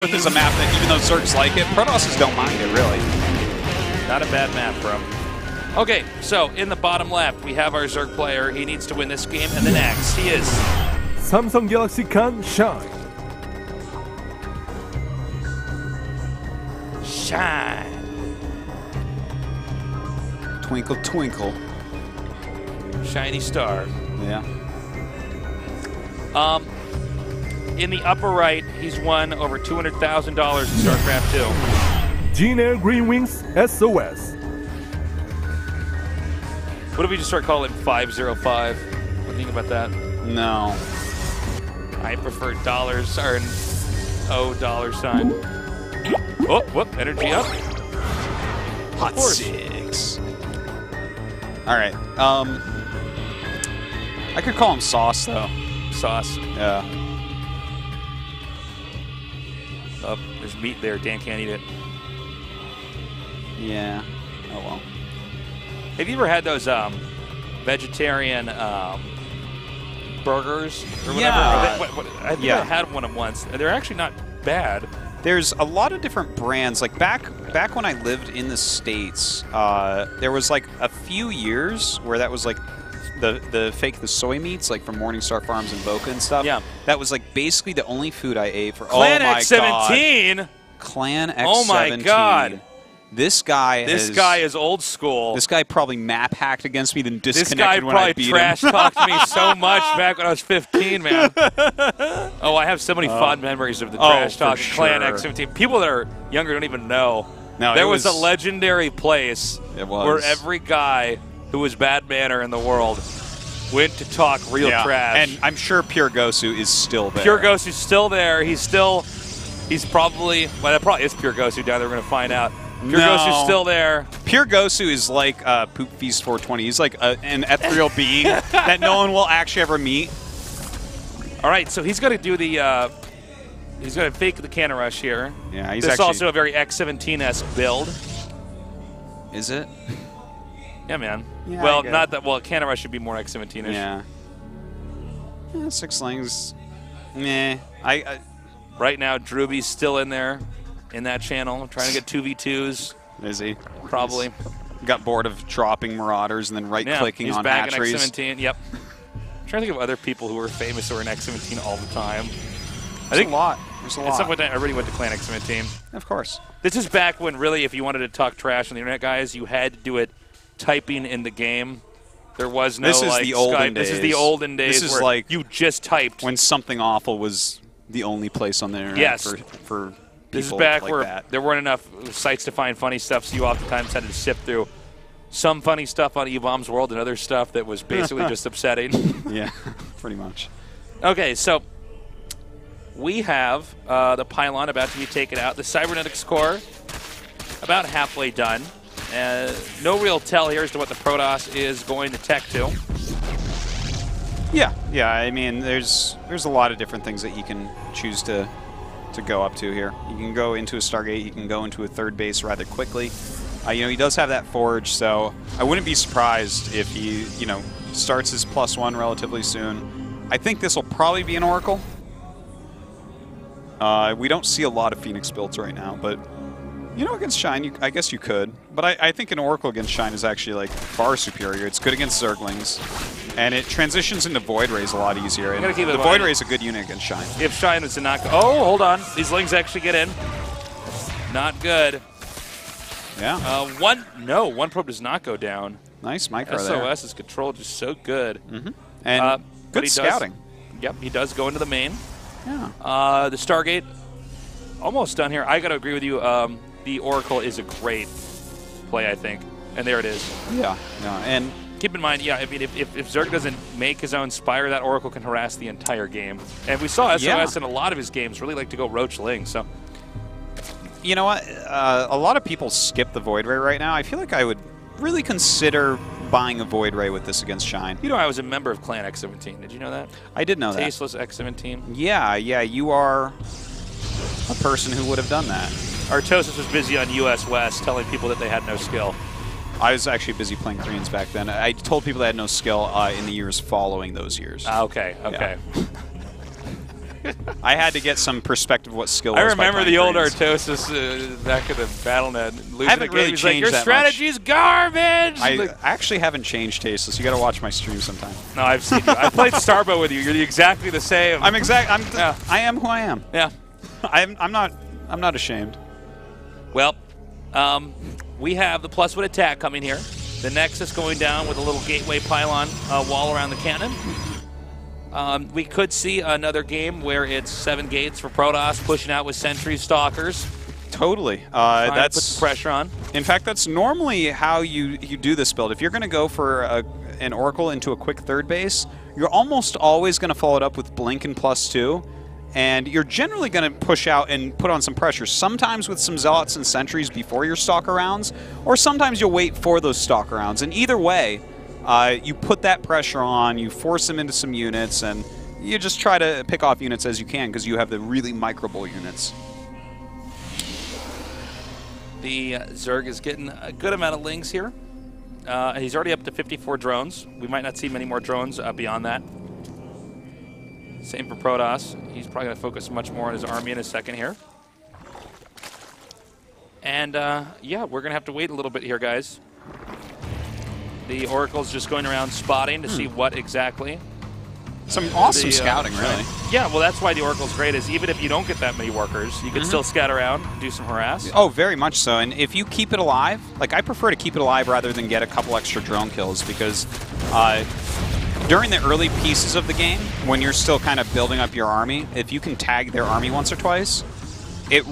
Is a map that, even though Zergs like it, Protosses don't mind it, really. Not a bad map for him. Okay, so in the bottom left, we have our Zerg player. He needs to win this game, and the next, he is... Samsung Galaxy can shine. Shine. Twinkle, twinkle. Shiny star. Yeah. In the upper right, he's won over $200,000 in StarCraft II. Gene Green Wings SOS. What if we just start calling him 505? What do you think about that? No. I prefer dollars or $. Oh, whoop, energy up. Hot 6. All right. I could call him Sauce, though. Sauce. Yeah. Oh, there's meat there. Dan can't eat it. Yeah. Oh, well. Have you ever had those vegetarian burgers or whatever? Yeah. I think I had one of them once. They're actually not bad. There's a lot of different brands. Like back when I lived in the States, there was like a few years where that was like the soy meats, like from Morningstar Farms and Boca and stuff. Yeah. That was like basically the only food I ate for. Clan oh my X17. God. Clan X17. Oh my God. This guy is old school. This guy probably map hacked against me, then disconnected this guy when I beat him. trash talked me so much back when I was 15, man. Oh, I have so many fond memories of the trash talk Clan X17. People that are younger don't even know. No, there was a legendary place where every guy who was bad manner in the world went to talk real trash. And I'm sure Pure Gosu is still there. Pure Gosu's still there. He's probably, well, that probably is Pure Gosu down there. We're going to find out. Pure Gosu's still there. Pure Gosu is like Poop Feast 420. He's like an ethereal being that no one will actually ever meet. All right, so he's going to do the, he's going to fake the cannon rush here. Yeah, he's This is actually also a very X17-esque build. Is it? Yeah, man. Yeah, well, not that. Well, cannon rush should be more X17-ish. Yeah. 6 slings. Meh. Right now, Drewby's still in there, in that channel, trying to get 2v2s. Is he? Probably. Got bored of dropping Marauders and then right-clicking on hatcheries. He's back in X17, yep. I'm trying to think of other people who were famous who were in X17 all the time. There's a lot. There's a lot. At some point, I already went to Clan X17. Of course. This is back when, really, if you wanted to talk trash on the internet, guys, you had to do it typing in the game. There was no, this is the olden days. This is the olden days. This is where like you just typed. When something awful was the only place on the internet for this is people back like where that. there weren't enough sites to find funny stuff, so you oftentimes had to sift through some funny stuff on E-Bomb's World and other stuff that was basically just upsetting. Yeah, pretty much. Okay, so we have the pylon about to be taken out. The cybernetics core about halfway done. No real tell here as to what the Protoss is going to tech to. Yeah, I mean, there's a lot of different things that you can choose to go up to here. You can go into a Stargate, you can go into a third base rather quickly. You know, he does have that forge, so I wouldn't be surprised if he, you know, starts his +1 relatively soon. I think this will probably be an Oracle. We don't see a lot of Phoenix builds right now, but you know, against Shine, I guess you could. But I think an Oracle against Shine is actually like far superior. It's good against Zerglings, and it transitions into Void Rays a lot easier. And the Void Ray is a good unit against Shine. If Shine was to knock, oh, hold on, these Lings actually get in. Not good. Yeah. One probe does not go down. Nice micro there. SOS's control just so good. Mm-hmm. And good scouting. Yep, he does go into the main. Yeah. The Stargate, almost done here. I got to agree with you. The Oracle is a great play, I think. And there it is. Yeah. And keep in mind, I mean, if Zerg doesn't make his own Spire, that Oracle can harass the entire game. And we saw SOS in a lot of his games really like to go Roach Ling, so. You know what? A lot of people skip the Void Ray right now. I feel like I would really consider buying a Void Ray with this against Shine. You know, I was a member of Clan X17. Did you know that? I did know that. Tasteless X17. Yeah, you are a person who would have done that. Artosis was busy on US West telling people that they had no skill. I was actually busy playing Koreans back then. I told people they had no skill in the years following those years. Okay. Yeah. I had to get some perspective what skill I was. remember by the old Greens. Artosis back in the BattleNet. Losing I haven't a game, really he's like, changed your that strategy's garbage! I Like, actually haven't changed tasteless. You got to watch my stream sometime. no, I've seen you. I played Starbow with you. You're exactly the same. I am who I am. Yeah. I'm not ashamed. Well, we have the +1 attack coming here. The Nexus going down with a little gateway pylon wall around the cannon. We could see another game where it's 7 gates for Protoss, pushing out with sentries, stalkers. Totally. That's put the pressure on. In fact, that's normally how you do this build. If you're going to go for an Oracle into a quick third base, you're almost always going to follow it up with Blink and +2. And you're generally going to push out and put on some pressure, sometimes with some Zealots and Sentries before your Stalker rounds, or sometimes you'll wait for those Stalker rounds. And either way, you put that pressure on, you force them into some units, and you just try to pick off units as you can because you have the really micro-bull units. The Zerg is getting a good amount of lings here. He's already up to 54 drones. We might not see many more drones beyond that. Same for Protoss. He's probably going to focus much more on his army in a second here. And, yeah, we're going to have to wait a little bit here, guys. The Oracle's just going around spotting to see what exactly. Some awesome scouting, really. Yeah, well, that's why the Oracle's great, is even if you don't get that many workers, you can still scout around and do some harass. Oh, very much so. And if you keep it alive, like I prefer to keep it alive rather than get a couple extra drone kills because during the early pieces of the game, when you're still kind of building up your army, if you can tag their army once or twice, it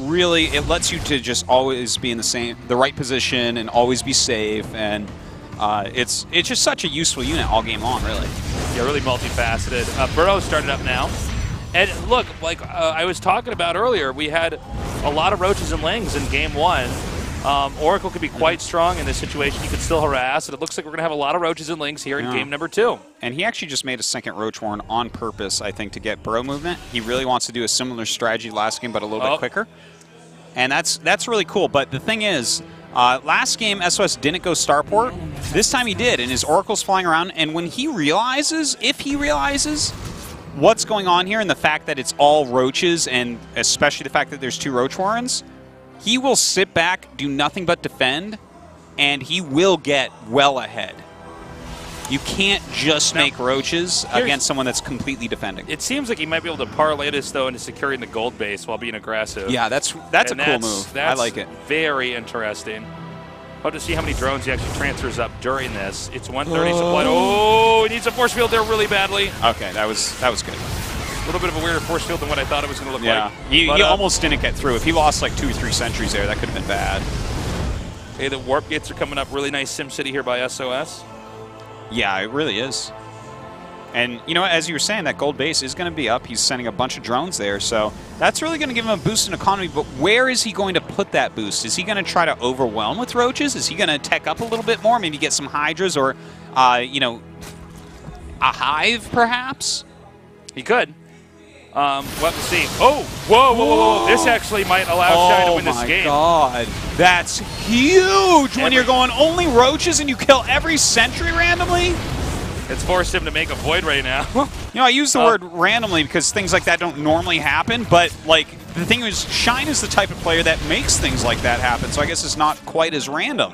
lets you to just always be in the right position and always be safe. And it's just such a useful unit all game long, really. Yeah, really multifaceted. Burrow started up now. And look, like I was talking about earlier, we had a lot of roaches and lings in game 1. Oracle could be quite strong in this situation. You could still harass, and it looks like we're going to have a lot of roaches and lings here in game number 2. And he actually just made a second Roach Warren on purpose, I think, to get burrow movement. He really wants to do a similar strategy last game, but a little bit quicker. And that's really cool. But the thing is, last game, SOS didn't go starport. This time he did, and his Oracle's flying around. And when he realizes, if he realizes what's going on here and the fact that it's all roaches, and especially the fact that there's 2 Roach Warrens, he will sit back, do nothing but defend, and he will get well ahead. You can't just make roaches against someone that's completely defending. It seems like he might be able to parlay this, though, into securing the gold base while being aggressive. Yeah, that's a cool move. I like it. Very interesting. Hope to see how many drones he actually transfers up during this. It's 130 supply. Oh, he needs a force field there really badly. Okay, that was good. A little bit of a weirder force field than what I thought it was going to look like. Yeah, he almost didn't get through. If he lost like 2 or 3 sentries there, that could have been bad. Hey, the warp gates are coming up. Really nice SimCity here by SOS. Yeah, it really is. And, you know, as you were saying, that gold base is going to be up. He's sending a bunch of drones there, so that's really going to give him a boost in economy. But where is he going to put that boost? Is he going to try to overwhelm with roaches? Is he going to tech up a little bit more? Maybe get some hydras or, you know, a hive, perhaps? He could. We'll have to see. Oh, whoa. This actually might allow Shine to win this game. Oh, my God. That's huge when you're going only roaches and you kill every sentry randomly. It's forced him to make a void right now. You know, I use the word randomly because things like that don't normally happen, but, like, the thing is, Shine is the type of player that makes things like that happen, so I guess it's not quite as random.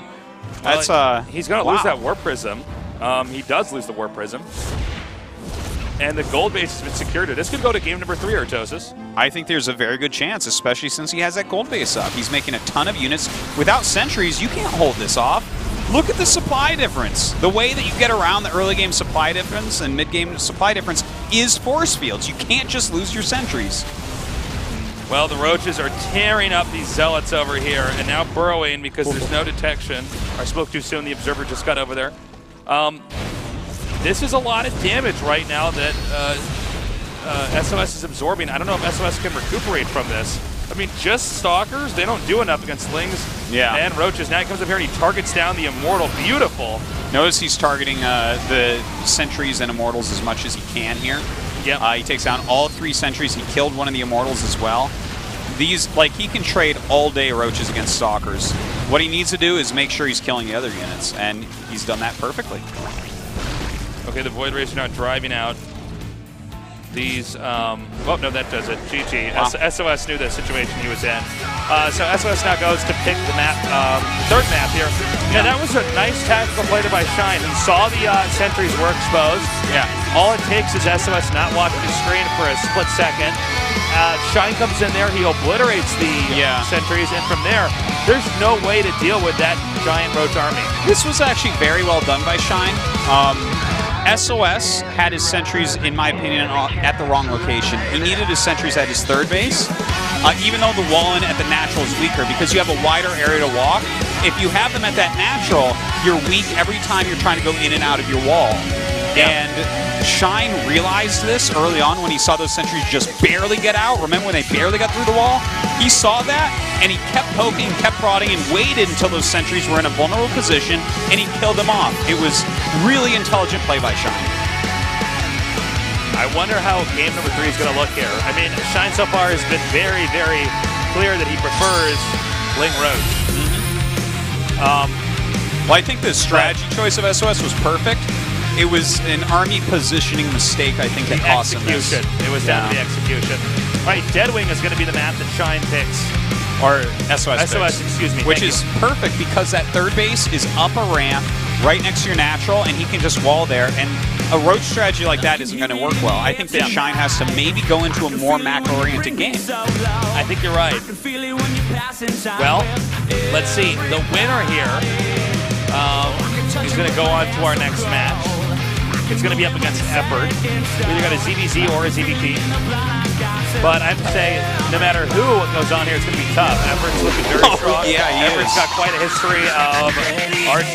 That's, he's going to lose that Warp Prism. He does lose the Warp Prism. And the gold base has been secured. This could go to game number 3, Artosis. I think there's a very good chance, especially since he has that gold base up. He's making a ton of units. Without sentries, you can't hold this off. Look at the supply difference. The way that you get around the early game supply difference and mid-game supply difference is force fields. You can't just lose your sentries. Well, the roaches are tearing up these zealots over here and now burrowing because there's no detection. I spoke too soon. The observer just got over there. This is a lot of damage right now that SOS is absorbing. I don't know if SOS can recuperate from this. I mean, just Stalkers, they don't do enough against Lings and Roaches. Now he comes up here and he targets down the Immortal. Beautiful. Notice he's targeting the Sentries and Immortals as much as he can here. Yep. He takes down all 3 Sentries. He killed one of the Immortals as well. These, like, he can trade all day Roaches against Stalkers. What he needs to do is make sure he's killing the other units, and he's done that perfectly. Okay, the Void Racer now driving out. these. Oh no, that does it. GG. Wow. SOS knew the situation he was in. So SOS now goes to pick the map, third map here. Yeah, that was a nice tactical play by Shine. He saw the sentries were exposed. Yeah. All it takes is SOS not watching the screen for a split second. Shine comes in there, he obliterates the sentries, and from there, there's no way to deal with that giant Roach army. This was actually very well done by Shine. SOS had his sentries, in my opinion, at the wrong location. He needed his sentries at his third base, even though the wall-in at the natural is weaker, because you have a wider area to walk. If you have them at that natural, you're weak every time you're trying to go in and out of your wall. Yeah. And Shine realized this early on when he saw those sentries just barely get out. Remember when they barely got through the wall? He saw that, and he kept poking, kept prodding, and waited until those sentries were in a vulnerable position, and he killed them off. It was really intelligent play by Shine. I wonder how game number 3 is going to look here. I mean, Shine so far has been very, very clear that he prefers Ling Roach. Well, I think the strategy choice of SOS was perfect. It was an army positioning mistake, I think, that cost him this. It was down to the execution. All right, Deadwing is going to be the map that Shine picks. Or SOS SOS, picks. excuse me. Which is perfect because that third base is up a ramp right next to your natural, and he can just wall there. And a Roach strategy like that isn't going to work well. I think that Shine has to maybe go into a more macro-oriented game. I think you're right. Well, let's see. The winner here is going to go on to our next match. It's going to be up against Effort. We either got a ZBZ or a ZBP. But I have to say, no matter who goes on here, it's going to be tough. Effort's looking very strong. Yeah, he Effort's is. got quite a history of RC